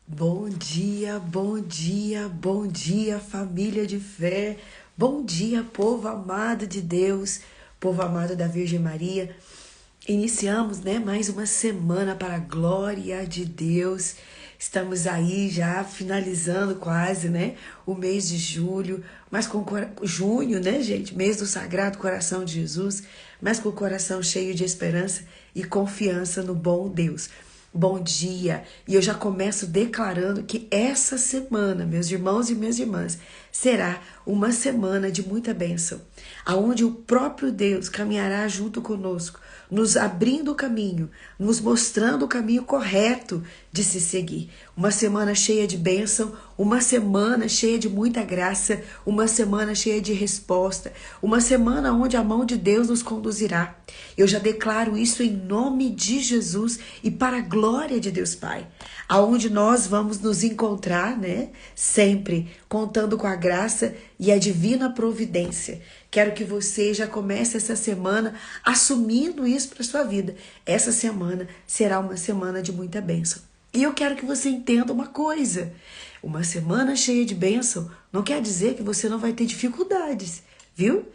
Bom dia, bom dia, bom dia, família de fé. Bom dia, povo amado de Deus, povo amado da Virgem Maria. Iniciamos, mais uma semana para a glória de Deus. Estamos aí já finalizando quase, o mês de julho, mas com junho, gente? Mês do Sagrado Coração de Jesus, mas com o coração cheio de esperança e confiança no bom Deus. Bom dia! E eu já começo declarando que essa semana, meus irmãos e minhas irmãs, será uma semana de muita bênção, aonde o próprio Deus caminhará junto conosco, nos abrindo o caminho, nos mostrando o caminho correto de se seguir. Uma semana cheia de bênção, uma semana cheia de muita graça, uma semana cheia de resposta, uma semana onde a mão de Deus nos conduzirá. Eu já declaro isso em nome de Jesus e para a glória de Deus Pai, aonde nós vamos nos encontrar, sempre contando com a graça e a divina providência. Quero que você já comece essa semana assumindo isso para sua vida. Essa semana será uma semana de muita bênção. E eu quero que você entenda uma coisa. Uma semana cheia de bênção não quer dizer que você não vai ter dificuldades, viu?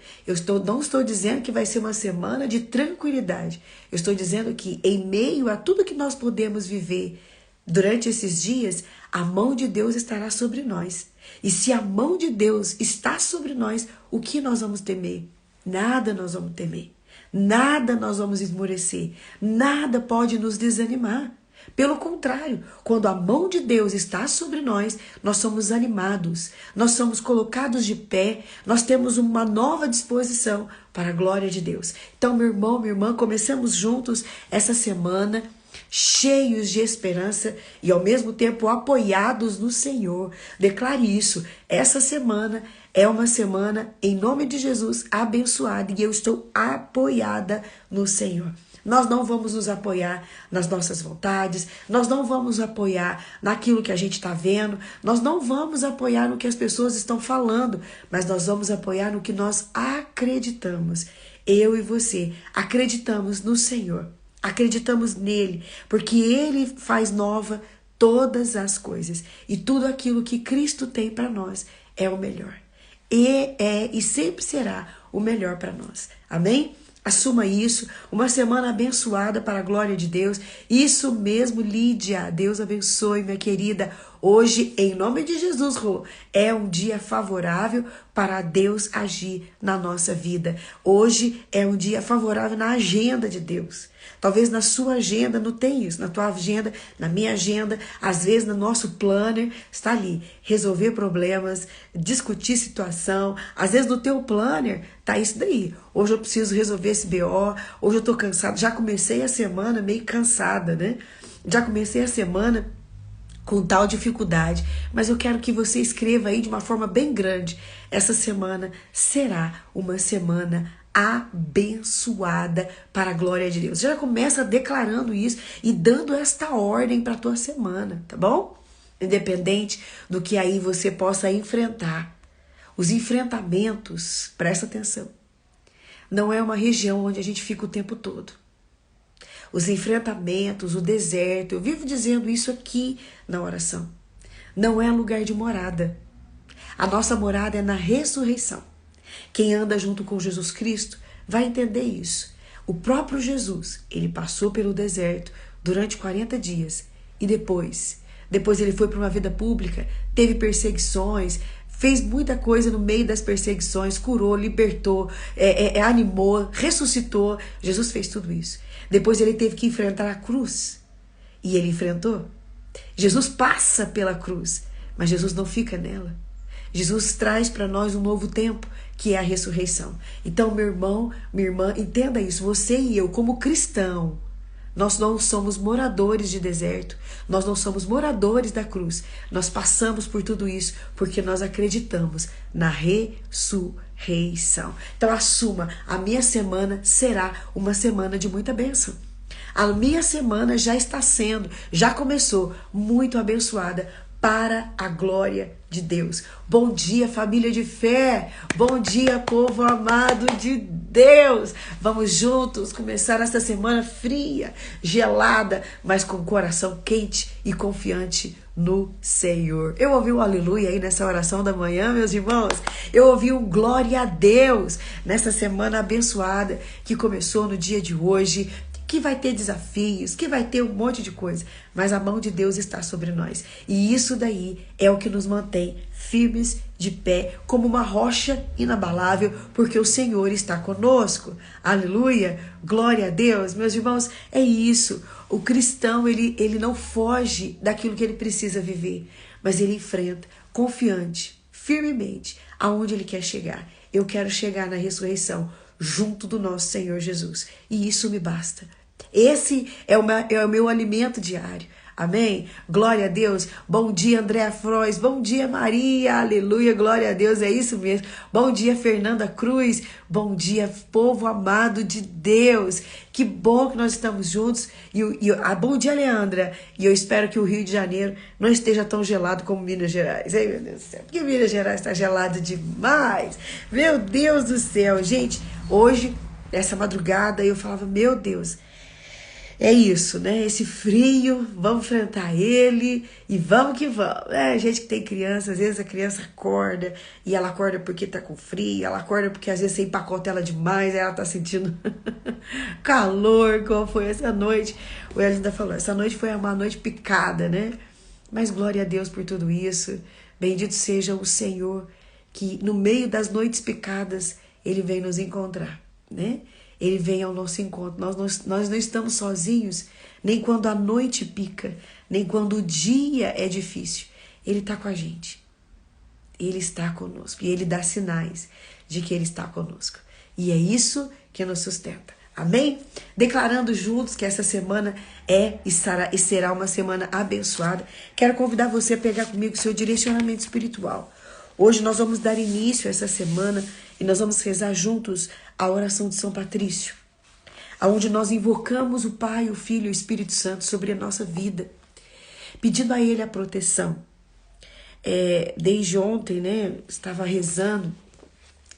Não estou dizendo que vai ser uma semana de tranquilidade. Eu estou dizendo que em meio a tudo que nós podemos viver durante esses dias, a mão de Deus estará sobre nós. E se a mão de Deus está sobre nós, o que nós vamos temer? Nada nós vamos temer. Nada nós vamos esmorecer. Nada pode nos desanimar. Pelo contrário, quando a mão de Deus está sobre nós, nós somos animados, nós somos colocados de pé, nós temos uma nova disposição para a glória de Deus. Então, meu irmão, minha irmã, começamos juntos essa semana, cheios de esperança e ao mesmo tempo apoiados no Senhor. Declare isso. Essa semana é uma semana, em nome de Jesus, abençoada e eu estou apoiada no Senhor. Nós não vamos nos apoiar nas nossas vontades, nós não vamos apoiar naquilo que a gente está vendo, nós não vamos apoiar no que as pessoas estão falando, mas nós vamos apoiar no que nós acreditamos. Eu e você acreditamos no Senhor, acreditamos nele, porque ele faz nova todas as coisas e tudo aquilo que Cristo tem para nós é o melhor. E sempre será o melhor para nós. Amém? Assuma isso, uma semana abençoada para a glória de Deus. Isso mesmo, Lídia. Deus abençoe, minha querida. Hoje, em nome de Jesus, Rô, é um dia favorável para Deus agir na nossa vida. Hoje é um dia favorável na agenda de Deus. Talvez na sua agenda não tem isso, na tua agenda, na minha agenda, às vezes no nosso planner, está ali, resolver problemas, discutir situação, às vezes no teu planner tá isso daí. Hoje eu preciso resolver esse BO, hoje eu tô cansado, já comecei a semana meio cansada, Já comecei a semana com tal dificuldade, mas eu quero que você escreva aí de uma forma bem grande. Essa semana será uma semana abençoada para a glória de Deus. Já começa declarando isso e dando esta ordem para a tua semana, tá bom? Independente do que aí você possa enfrentar. Os enfrentamentos, presta atenção, não é uma região onde a gente fica o tempo todo. Os enfrentamentos, o deserto, eu vivo dizendo isso aqui na oração, não é lugar de morada. A nossa morada é na ressurreição. Quem anda junto com Jesus Cristo vai entender isso. O próprio Jesus, ele passou pelo deserto durante 40 dias e depois ele foi para uma vida pública, teve perseguições, fez muita coisa no meio das perseguições, curou, libertou, animou, ressuscitou. Jesus fez tudo isso. Depois ele teve que enfrentar a cruz e ele enfrentou. Jesus passa pela cruz, mas Jesus não fica nela. Jesus traz para nós um novo tempo, que é a ressurreição. Então, meu irmão, minha irmã, entenda isso. Você e eu, como cristão, nós não somos moradores de deserto, nós não somos moradores da cruz. Nós passamos por tudo isso porque nós acreditamos na ressurreição. Então, assuma, a minha semana será uma semana de muita bênção. A minha semana já está sendo, já começou, muito abençoada para a glória de Deus. Bom dia, família de fé. Bom dia, povo amado de Deus. Vamos juntos começar esta semana fria, gelada, mas com o coração quente e confiante no Senhor. Eu ouvi um aleluia aí nessa oração da manhã, meus irmãos. Eu ouvi um glória a Deus nessa semana abençoada que começou no dia de hoje, que vai ter desafios, que vai ter um monte de coisa, mas a mão de Deus está sobre nós. E isso daí é o que nos mantém firmes de pé, como uma rocha inabalável, porque o Senhor está conosco. Aleluia! Glória a Deus! Meus irmãos, é isso. O cristão, ele não foge daquilo que ele precisa viver, mas ele enfrenta confiante, firmemente, aonde ele quer chegar. Eu quero chegar na ressurreição, junto do nosso Senhor Jesus. E isso me basta. Esse é o meu alimento diário. Amém? Glória a Deus. Bom dia, Andréa Frois. Bom dia, Maria. Aleluia. Glória a Deus. É isso mesmo. Bom dia, Fernanda Cruz. Bom dia, povo amado de Deus. Que bom que nós estamos juntos. Bom dia, Leandra. E eu espero que o Rio de Janeiro não esteja tão gelado como Minas Gerais. Ai, meu Deus do céu. Porque Minas Gerais está gelado demais. Meu Deus do céu. Gente, hoje, essa madrugada, eu falava, meu Deus, é isso, né? Esse frio, vamos enfrentar ele e vamos que vamos. É, gente que tem criança, às vezes a criança acorda e ela acorda porque tá com frio, ela acorda porque às vezes você empacota ela demais, aí ela tá sentindo calor, como foi essa noite. O Hélio ainda falou, essa noite foi uma noite picada, né? Mas glória a Deus por tudo isso. Bendito seja o Senhor que no meio das noites picadas ele vem nos encontrar, né? Ele vem ao nosso encontro. Nós não estamos sozinhos, nem quando a noite pica, nem quando o dia é difícil. Ele está com a gente. Ele está conosco. E ele dá sinais de que ele está conosco. E é isso que nos sustenta. Amém? Declarando juntos que essa semana é e será uma semana abençoada. Quero convidar você a pegar comigo o seu direcionamento espiritual. Hoje nós vamos dar início a essa semana e nós vamos rezar juntos a oração de São Patrício, onde nós invocamos o Pai, o Filho e o Espírito Santo sobre a nossa vida, pedindo a Ele a proteção. Desde ontem, né, estava rezando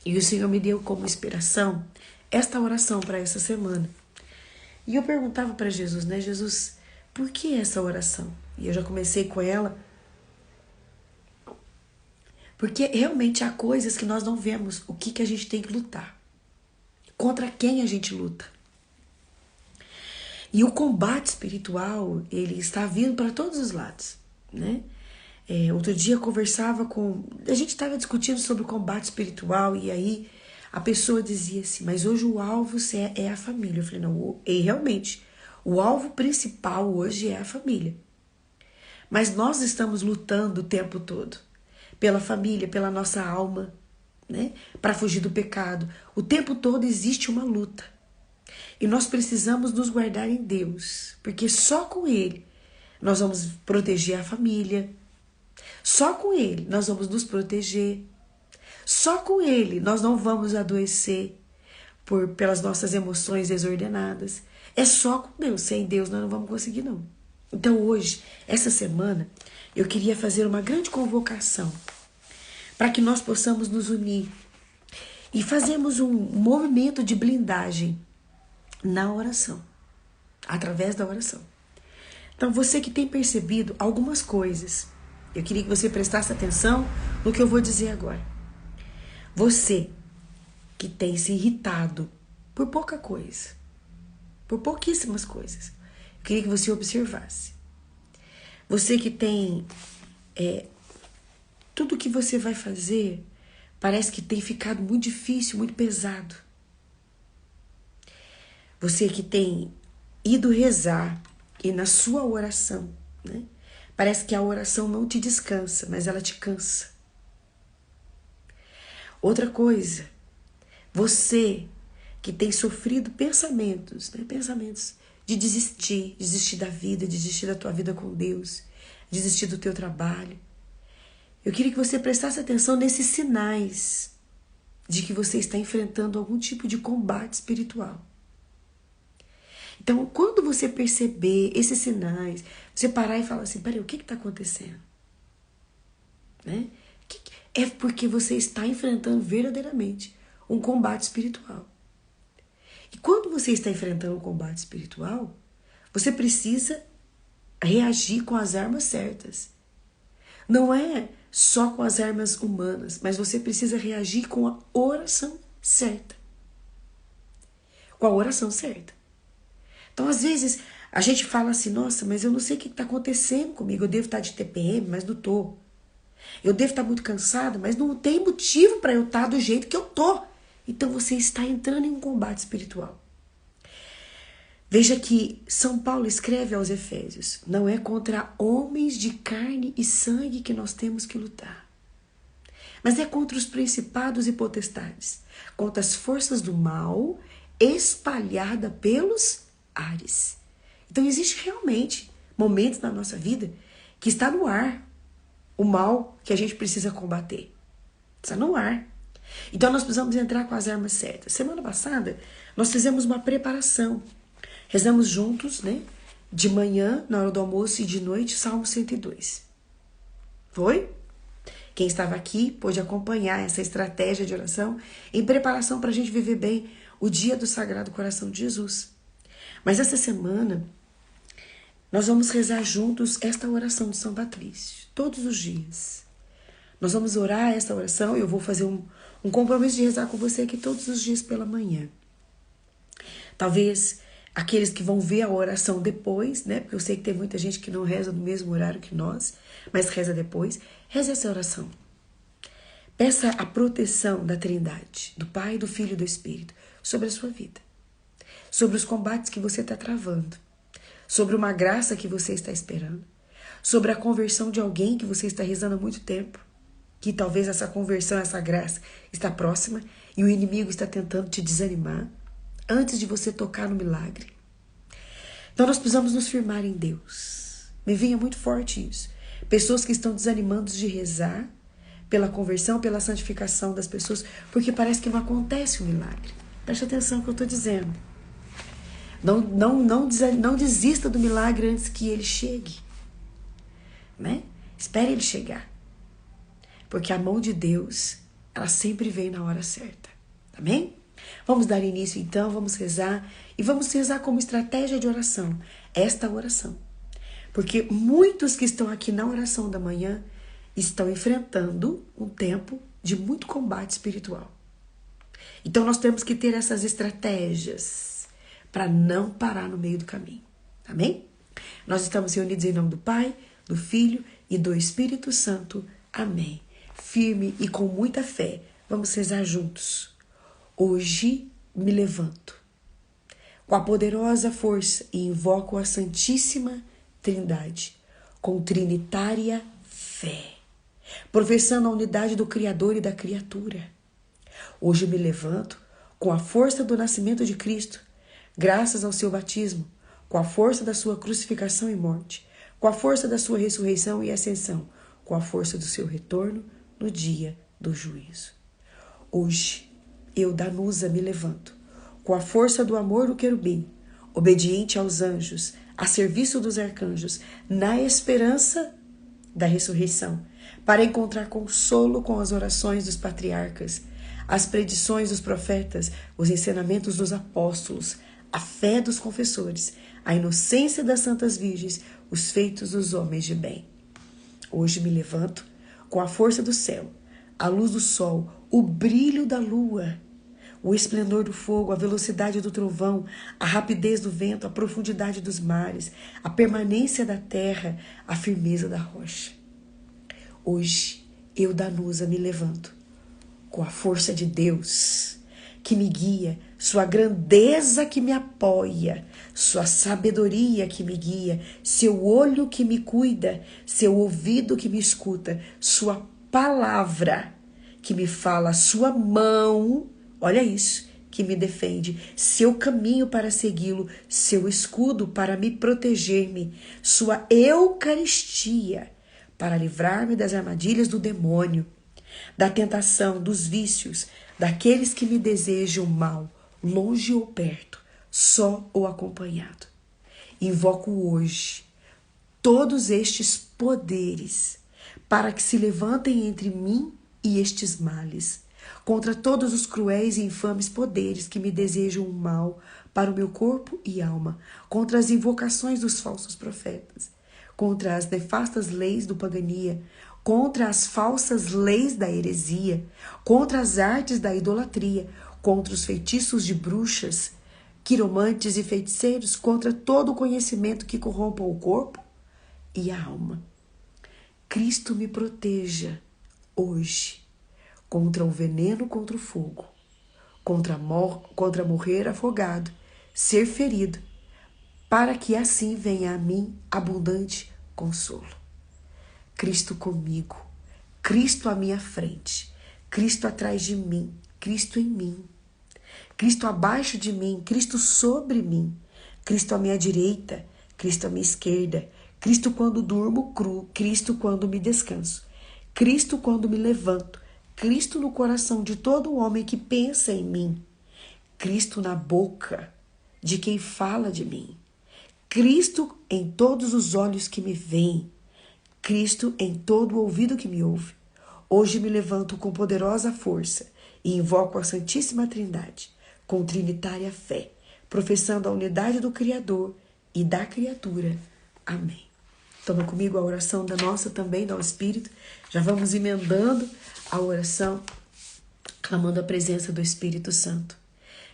e o Senhor me deu como inspiração esta oração para essa semana. E eu perguntava para Jesus, né, Jesus, por que essa oração? E eu já comecei com ela, porque realmente há coisas que nós não vemos o que a gente tem que lutar. Contra quem a gente luta. E o combate espiritual, ele está vindo para todos os lados, né? Outro dia eu conversava a gente estava discutindo sobre o combate espiritual e aí a pessoa dizia assim, mas hoje o alvo é a família. Eu falei, não, realmente, o alvo principal hoje é a família. Mas nós estamos lutando o tempo todo pela família, pela nossa alma, né? Para fugir do pecado. O tempo todo existe uma luta. E nós precisamos nos guardar em Deus, porque só com Ele nós vamos proteger a família. Só com Ele nós vamos nos proteger. Só com Ele nós não vamos adoecer pelas nossas emoções desordenadas. É só com Deus. Sem Deus nós não vamos conseguir, não. Então hoje, essa semana, eu queria fazer uma grande convocação para que nós possamos nos unir e fazermos um movimento de blindagem na oração, através da oração. Então, você que tem percebido algumas coisas, eu queria que você prestasse atenção no que eu vou dizer agora. Você que tem se irritado por pouca coisa, por pouquíssimas coisas, eu queria que você observasse. Você que tem tudo que você vai fazer parece que tem ficado muito difícil, muito pesado. Você que tem ido rezar e na sua oração, né, parece que a oração não te descansa, mas ela te cansa. Outra coisa, você que tem sofrido pensamentos, né, pensamentos de desistir da vida, desistir da tua vida com Deus, desistir do teu trabalho. Eu queria que você prestasse atenção nesses sinais de que você está enfrentando algum tipo de combate espiritual. Então, quando você perceber esses sinais, você parar e falar assim, peraí, o que está acontecendo? né? É porque você está enfrentando verdadeiramente um combate espiritual. E quando você está enfrentando um combate espiritual, você precisa reagir com as armas certas. Não é só com as armas humanas, mas você precisa reagir com a oração certa. Com a oração certa. Então, às vezes, a gente fala assim, nossa, mas eu não sei o que está acontecendo comigo. Eu devo estar de TPM, mas não estou. Eu devo estar muito cansada, mas não tem motivo para eu estar do jeito que eu estou. Então, você está entrando em um combate espiritual. Veja que São Paulo escreve aos Efésios, não é contra homens de carne e sangue que nós temos que lutar, mas é contra os principados e potestades, contra as forças do mal espalhada pelos ares. Então existe realmente momentos na nossa vida que está no ar o mal que a gente precisa combater. Está no ar. Então nós precisamos entrar com as armas certas. Semana passada nós fizemos uma preparação. Rezamos juntos, né? De manhã, na hora do almoço e de noite, Salmo 102. Foi? Quem estava aqui pôde acompanhar essa estratégia de oração em preparação para a gente viver bem o dia do Sagrado Coração de Jesus. Mas essa semana, nós vamos rezar juntos esta oração de São Patrício, todos os dias. Nós vamos orar esta oração e eu vou fazer um compromisso de rezar com você aqui todos os dias pela manhã. Talvez aqueles que vão ver a oração depois, né? Porque eu sei que tem muita gente que não reza no mesmo horário que nós, mas reza depois. Reza essa oração. Peça a proteção da Trindade, do Pai, do Filho e do Espírito, sobre a sua vida. Sobre os combates que você está travando. Sobre uma graça que você está esperando. Sobre a conversão de alguém que você está rezando há muito tempo. Que talvez essa conversão, essa graça está próxima e o inimigo está tentando te desanimar antes de você tocar no milagre. Então nós precisamos nos firmar em Deus. Me vinha muito forte isso. Pessoas que estão desanimando de rezar pela conversão, pela santificação das pessoas, porque parece que não acontece o milagre. Preste atenção no que eu estou dizendo. Não desista do milagre antes que ele chegue. Né? Espere ele chegar. Porque a mão de Deus, ela sempre vem na hora certa. Amém? Vamos dar início então, vamos rezar. E vamos rezar como estratégia de oração esta oração. Porque muitos que estão aqui na oração da manhã estão enfrentando um tempo de muito combate espiritual. Então nós temos que ter essas estratégias para não parar no meio do caminho. Amém? Nós estamos reunidos em nome do Pai, do Filho e do Espírito Santo. Amém. Firme e com muita fé, vamos rezar juntos. Hoje me levanto com a poderosa força e invoco a Santíssima Trindade com trinitária fé, professando a unidade do Criador e da criatura. Hoje me levanto com a força do nascimento de Cristo, graças ao seu batismo, com a força da sua crucificação e morte, com a força da sua ressurreição e ascensão, com a força do seu retorno no dia do juízo. Hoje, eu, Danusa, me levanto, com a força do amor do querubim, obediente aos anjos, a serviço dos arcanjos, na esperança da ressurreição, para encontrar consolo com as orações dos patriarcas, as predições dos profetas, os ensinamentos dos apóstolos, a fé dos confessores, a inocência das santas virgens, os feitos dos homens de bem. Hoje me levanto com a força do céu, a luz do sol, o brilho da lua, o esplendor do fogo, a velocidade do trovão, a rapidez do vento, a profundidade dos mares, a permanência da terra, a firmeza da rocha. Hoje, eu, Danusa, me levanto com a força de Deus que me guia, sua grandeza que me apoia, sua sabedoria que me guia, seu olho que me cuida, seu ouvido que me escuta, sua palavra que me fala, sua mão, olha isso, que me defende, seu caminho para segui-lo, seu escudo para me proteger-me, sua Eucaristia para livrar-me das armadilhas do demônio, da tentação, dos vícios, daqueles que me desejam mal, longe ou perto, só ou acompanhado. Invoco hoje todos estes poderes para que se levantem entre mim e estes males, contra todos os cruéis e infames poderes que me desejam o mal para o meu corpo e alma, contra as invocações dos falsos profetas, contra as nefastas leis do pagania, contra as falsas leis da heresia, contra as artes da idolatria, contra os feitiços de bruxas, quiromantes e feiticeiros, contra todo o conhecimento que corrompa o corpo e a alma. Cristo me proteja hoje contra o veneno, contra o fogo, contra morrer afogado, ser ferido, para que assim venha a mim abundante consolo. Cristo comigo, Cristo à minha frente, Cristo atrás de mim, Cristo em mim, Cristo abaixo de mim, Cristo sobre mim, Cristo à minha direita, Cristo à minha esquerda, Cristo quando durmo, Cristo quando me descanso, Cristo quando me levanto, Cristo no coração de todo homem que pensa em mim, Cristo na boca de quem fala de mim, Cristo em todos os olhos que me veem, Cristo em todo o ouvido que me ouve. Hoje me levanto com poderosa força e invoco a Santíssima Trindade, com trinitária fé, professando a unidade do Criador e da criatura. Amém. Toma comigo a oração da nossa também, do Espírito. Já vamos emendando a oração, clamando a presença do Espírito Santo.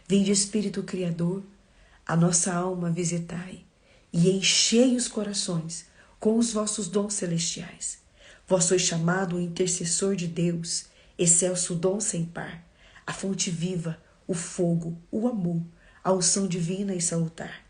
Vinde, Espírito Criador, a nossa alma visitai, e enchei os corações com os vossos dons celestiais. Vós sois chamado o intercessor de Deus, excelso dom sem par, a fonte viva, o fogo, o amor, a unção divina e salutar.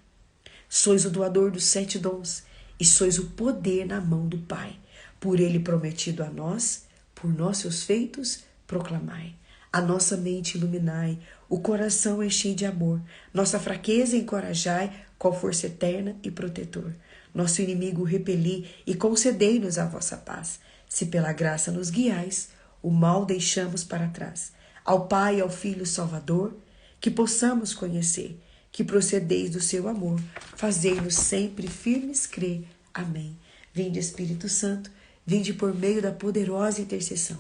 Sois o doador dos 7 dons, e sois o poder na mão do Pai. Por ele prometido a nós, por nossos feitos, proclamai. A nossa mente iluminai, o coração enchei de amor, nossa fraqueza encorajai, qual força eterna e protetor. Nosso inimigo repeli e concedei-nos a vossa paz. Se pela graça nos guiais, o mal deixamos para trás. Ao Pai e ao Filho Salvador, que possamos conhecer, que procedeis do seu amor, fazei-nos sempre firmes crer. Amém. Vinde, Espírito Santo, vinde por meio da poderosa intercessão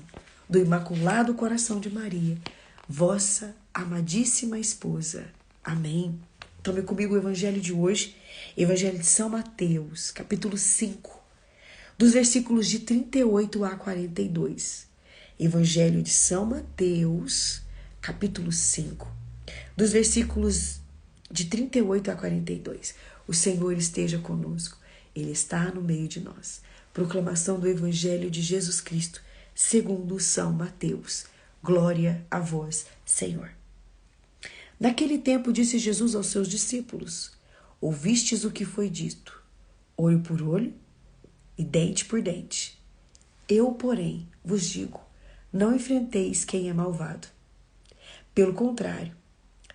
do Imaculado Coração de Maria, vossa amadíssima esposa. Amém. Tome comigo o Evangelho de hoje, Evangelho de São Mateus, capítulo 5, dos versículos de 38 a 42. Evangelho de São Mateus, capítulo 5, dos versículos de 38 a 42. O Senhor esteja conosco, Ele está no meio de nós. Proclamação do Evangelho de Jesus Cristo, segundo São Mateus. Glória a vós, Senhor. Naquele tempo disse Jesus aos seus discípulos: ouvistes o que foi dito, olho por olho e dente por dente. Eu, porém, vos digo, não enfrenteis quem é malvado. Pelo contrário,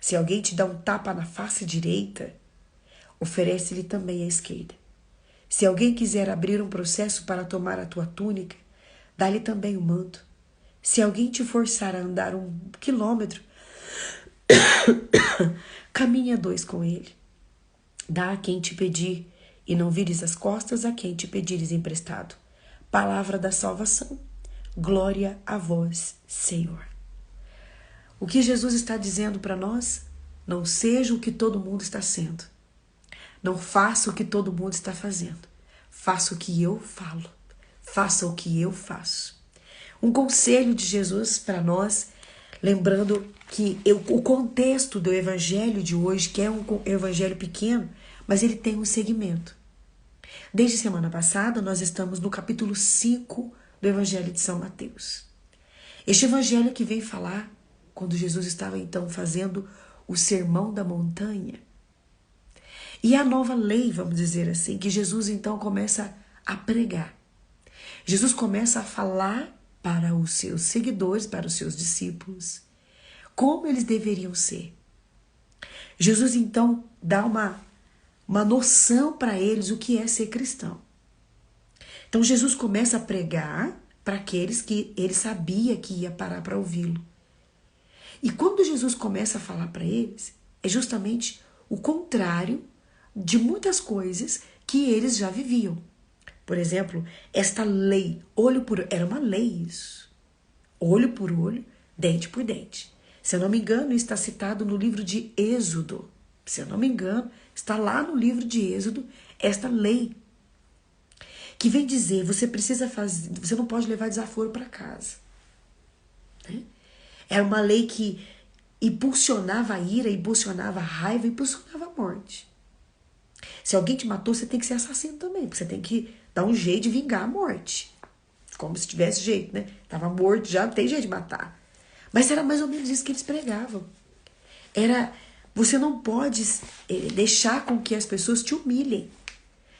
se alguém te dá um tapa na face direita, oferece-lhe também a esquerda. Se alguém quiser abrir um processo para tomar a tua túnica, dá-lhe também o manto. Se alguém te forçar a andar 1 quilômetro, caminha 2 com ele. Dá a quem te pedir, e não vires as costas a quem te pedires emprestado. Palavra da salvação. Glória a vós, Senhor. O que Jesus está dizendo para nós? Não seja o que todo mundo está sendo. Não faça o que todo mundo está fazendo. Faça o que eu falo. Faça o que eu faço. Um conselho de Jesus para nós, lembrando que o contexto do evangelho de hoje, que é um evangelho pequeno, mas ele tem um segmento. Desde semana passada, nós estamos no capítulo 5 do Evangelho de São Mateus. Este evangelho que vem falar quando Jesus estava então fazendo o Sermão da Montanha. E a nova lei, vamos dizer assim, que Jesus então começa a pregar. Jesus começa a falar para os seus seguidores, para os seus discípulos, como eles deveriam ser. Jesus então dá uma noção para eles o que é ser cristão. Então Jesus começa a pregar para aqueles que ele sabia que ia parar para ouvi-lo. E quando Jesus começa a falar para eles, é justamente o contrário de muitas coisas que eles já viviam. Por exemplo, esta lei, olho por olho, era uma lei isso. Olho por olho, dente por dente. Se eu não me engano, está citado no livro de Êxodo. Se eu não me engano, está lá no livro de Êxodo esta lei. Que vem dizer, você precisa fazer, você não pode levar desaforo para casa. Né? Era uma lei que impulsionava a ira, impulsionava a raiva, impulsionava a morte. Se alguém te matou, você tem que ser assassino também, porque você tem que dar um jeito de vingar a morte. Como se tivesse jeito, né? Tava morto já, não tem jeito de matar. Mas era mais ou menos isso que eles pregavam. Era, você não pode deixar com que as pessoas te humilhem.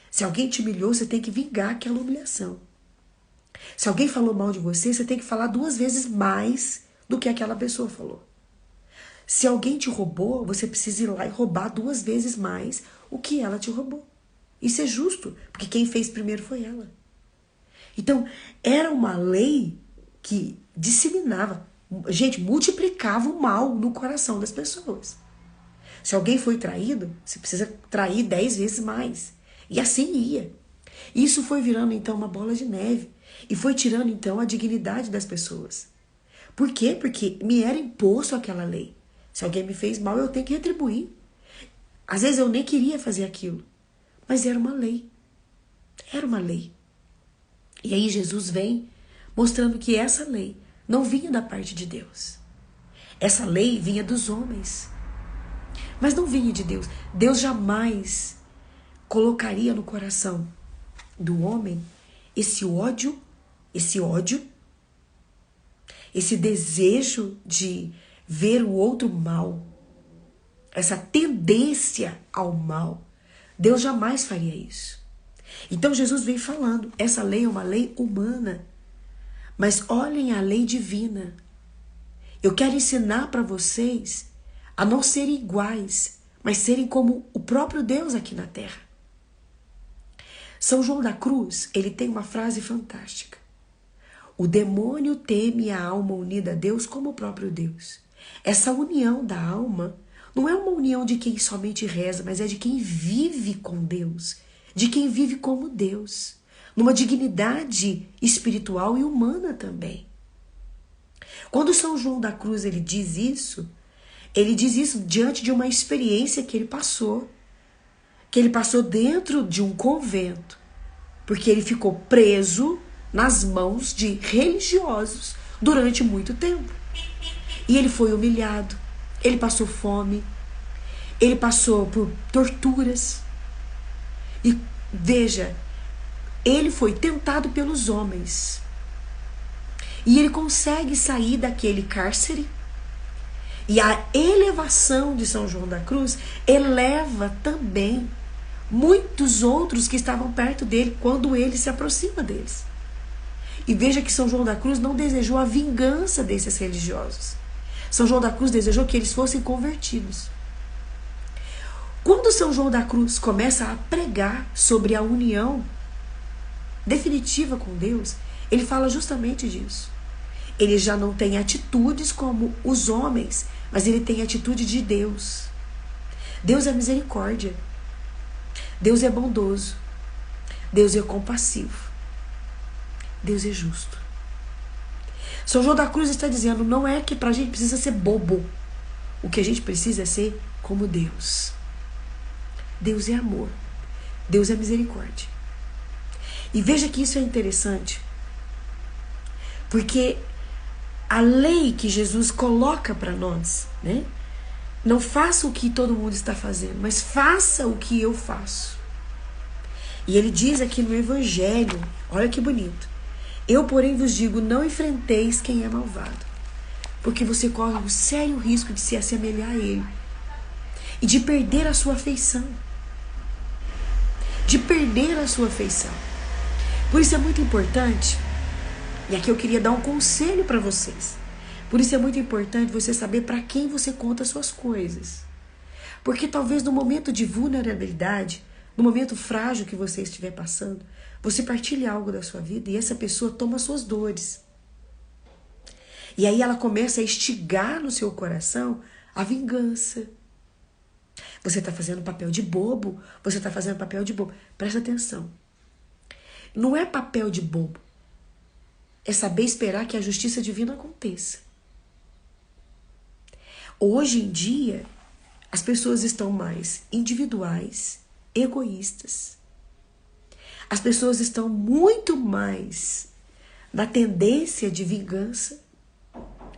Se alguém te humilhou, você tem que vingar aquela humilhação. Se alguém falou mal de você, você tem que falar 2 vezes mais do que aquela pessoa falou. Se alguém te roubou, você precisa ir lá e roubar 2 vezes mais o que ela te roubou. Isso é justo, porque quem fez primeiro foi ela. Então, era uma lei que disseminava, gente, multiplicava o mal no coração das pessoas. Se alguém foi traído, você precisa trair 10 vezes mais. E assim ia. Isso foi virando, então, uma bola de neve. E foi tirando, então, a dignidade das pessoas. Por quê? Porque me era imposto aquela lei. Se alguém me fez mal, eu tenho que retribuir. Às vezes eu nem queria fazer aquilo. Mas era uma lei. Era uma lei. E aí Jesus vem mostrando que essa lei não vinha da parte de Deus. Essa lei vinha dos homens. Mas não vinha de Deus. Deus jamais colocaria no coração do homem esse ódio, esse desejo de ver o outro mal, essa tendência ao mal. Deus jamais faria isso. Então Jesus vem falando, essa lei é uma lei humana, mas olhem a lei divina. Eu quero ensinar para vocês a não serem iguais, mas serem como o próprio Deus aqui na terra. São João da Cruz, ele tem uma frase fantástica. O demônio teme a alma unida a Deus como o próprio Deus. Essa união da alma não é uma união de quem somente reza, mas é de quem vive com Deus, de quem vive como Deus, numa dignidade espiritual e humana também. Quando São João da Cruz ele diz isso diante de uma experiência que ele passou dentro de um convento, porque ele ficou preso nas mãos de religiosos durante muito tempo. E ele foi humilhado, ele passou fome, ele passou por torturas. E veja, ele foi tentado pelos homens. E ele consegue sair daquele cárcere. E a elevação de São João da Cruz eleva também muitos outros que estavam perto dele quando ele se aproxima deles. E veja que São João da Cruz não desejou a vingança desses religiosos. São João da Cruz desejou que eles fossem convertidos. Quando São João da Cruz começa a pregar sobre a união definitiva com Deus, ele fala justamente disso. Ele já não tem atitudes como os homens, mas ele tem atitude de Deus. Deus é misericórdia. Deus é bondoso. Deus é compassivo. Deus é justo. São João da Cruz está dizendo, não é que pra gente precisa ser bobo. O que a gente precisa é ser como Deus. Deus é amor. Deus é misericórdia. E veja que isso é interessante, porque a lei que Jesus coloca para nós, né? Não faça o que todo mundo está fazendo, mas faça o que eu faço. E ele diz aqui no Evangelho, olha que bonito. Eu, porém, vos digo, não enfrenteis quem é malvado, porque você corre um sério risco de se assemelhar a ele e de perder a sua afeição. De perder a sua afeição. Por isso é muito importante, e aqui eu queria dar um conselho para vocês. Por isso é muito importante você saber para quem você conta as suas coisas. Porque talvez no momento de vulnerabilidade, no momento frágil que você estiver passando, você partilha algo da sua vida e essa pessoa toma suas dores. E aí ela começa a instigar no seu coração a vingança. Você está fazendo papel de bobo, você está fazendo papel de bobo. Presta atenção. Não é papel de bobo. É saber esperar que a justiça divina aconteça. Hoje em dia, as pessoas estão mais individuais, egoístas. As pessoas estão muito mais na tendência de vingança,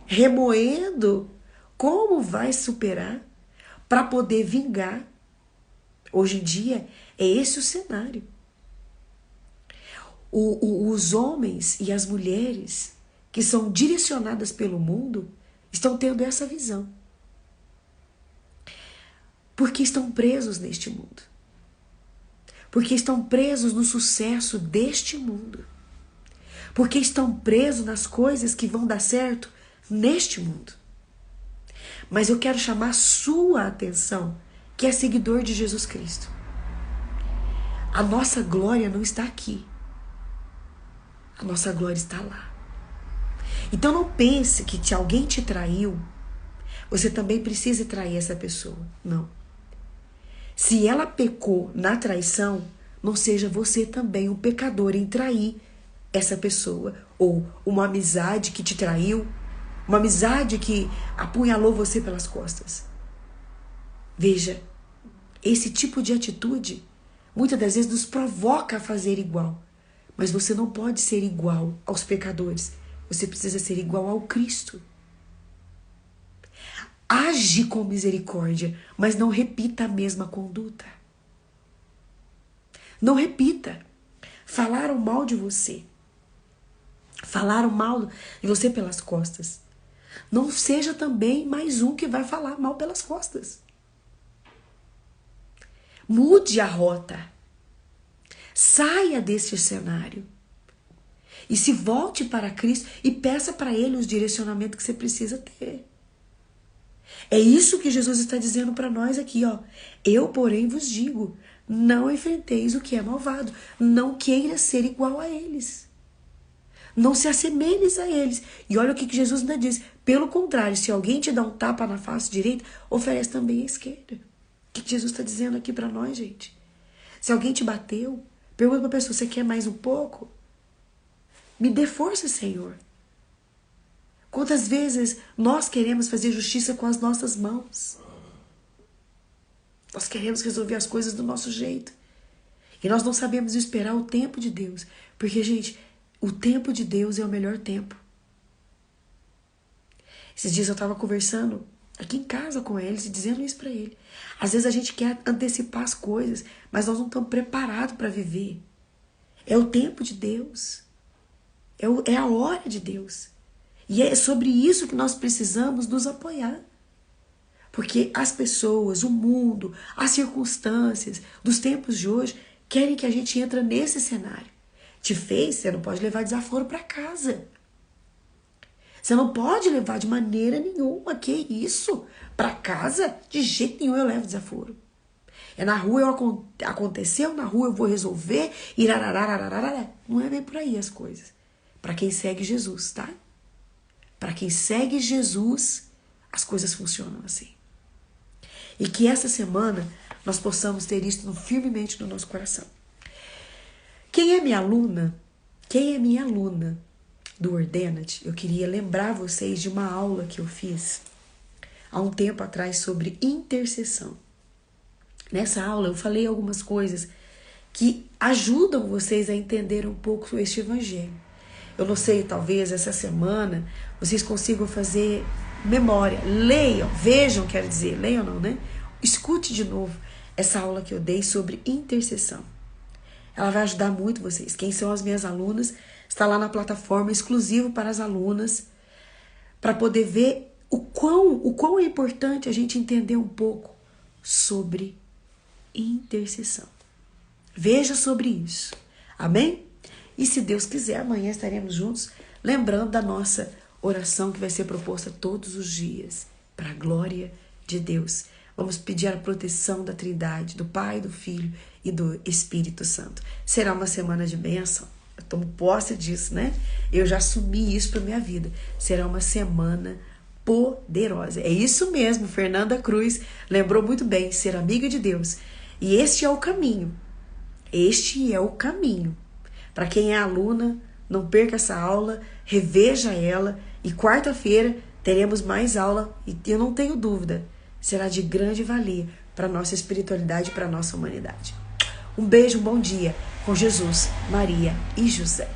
remoendo como vai superar para poder vingar. Hoje em dia, é esse o cenário. Os homens e as mulheres que são direcionadas pelo mundo estão tendo essa visão. Porque estão presos neste mundo. Porque estão presos no sucesso deste mundo. Porque estão presos nas coisas que vão dar certo neste mundo. Mas eu quero chamar sua atenção, que é seguidor de Jesus Cristo. A nossa glória não está aqui. A nossa glória está lá. Então não pense que se alguém te traiu, você também precisa trair essa pessoa. Não. Se ela pecou na traição, não seja você também um pecador em trair essa pessoa. Ou uma amizade que te traiu, uma amizade que apunhalou você pelas costas. Veja, esse tipo de atitude muitas das vezes nos provoca a fazer igual. Mas você não pode ser igual aos pecadores. Você precisa ser igual ao Cristo. Age com misericórdia, mas não repita a mesma conduta. Não repita. Falaram mal de você. Falaram mal de você pelas costas. Não seja também mais um que vai falar mal pelas costas. Mude a rota. Saia desse cenário. E se volte para Cristo e peça para Ele os direcionamentos que você precisa ter. É isso que Jesus está dizendo para nós aqui, ó. Eu, porém, vos digo, não enfrenteis o que é malvado. Não queira ser igual a eles. Não se assemelhes a eles. E olha o que Jesus ainda diz. Pelo contrário, se alguém te dá um tapa na face direita, oferece também a esquerda. O que Jesus está dizendo aqui para nós, gente? Se alguém te bateu, pergunta para a pessoa, você quer mais um pouco? Me dê força, Senhor. Quantas vezes nós queremos fazer justiça com as nossas mãos? Nós queremos resolver as coisas do nosso jeito. E nós não sabemos esperar o tempo de Deus. Porque, gente, o tempo de Deus é o melhor tempo. Esses dias eu estava conversando aqui em casa com eles e dizendo isso para ele. Às vezes a gente quer antecipar as coisas, mas nós não estamos preparados para viver. É o tempo de Deus. É a hora de Deus. E é sobre isso que nós precisamos nos apoiar. Porque as pessoas, o mundo, as circunstâncias dos tempos de hoje querem que a gente entre nesse cenário. Te fez, você não pode levar desaforo para casa. Você não pode levar de maneira nenhuma. Que isso? Para casa, de jeito nenhum eu levo desaforo. É na rua aconteceu, na rua eu vou resolver. Não é bem por aí as coisas. Para quem segue Jesus, tá? Para quem segue Jesus, as coisas funcionam assim. E que essa semana nós possamos ter isso firmemente no nosso coração. Quem é minha aluna? Quem é minha aluna do Ordena-te? Eu queria lembrar vocês de uma aula que eu fiz há um tempo atrás sobre intercessão. Nessa aula eu falei algumas coisas que ajudam vocês a entender um pouco este evangelho. Eu não sei, talvez essa semana vocês consigam fazer memória. Leiam, vejam, quero dizer, leiam não, né? Escute de novo essa aula que eu dei sobre intercessão. Ela vai ajudar muito vocês. Quem são as minhas alunas, está lá na plataforma exclusiva para as alunas, para poder ver o quão é importante a gente entender um pouco sobre intercessão. Veja sobre isso. Amém? E se Deus quiser, amanhã estaremos juntos, lembrando da nossa oração que vai ser proposta todos os dias, para a glória de Deus. Vamos pedir a proteção da Trindade, do Pai, do Filho e do Espírito Santo. Será uma semana de bênção. Eu tomo posse disso, né? Eu já assumi isso para minha vida. Será uma semana poderosa. É isso mesmo, Fernanda Cruz lembrou muito bem, ser amiga de Deus. E este é o caminho. Este é o caminho Para quem é aluna, não perca essa aula, reveja ela e quarta-feira teremos mais aula e eu não tenho dúvida, será de grande valia para a nossa espiritualidade e para a nossa humanidade. Um beijo, um bom dia com Jesus, Maria e José.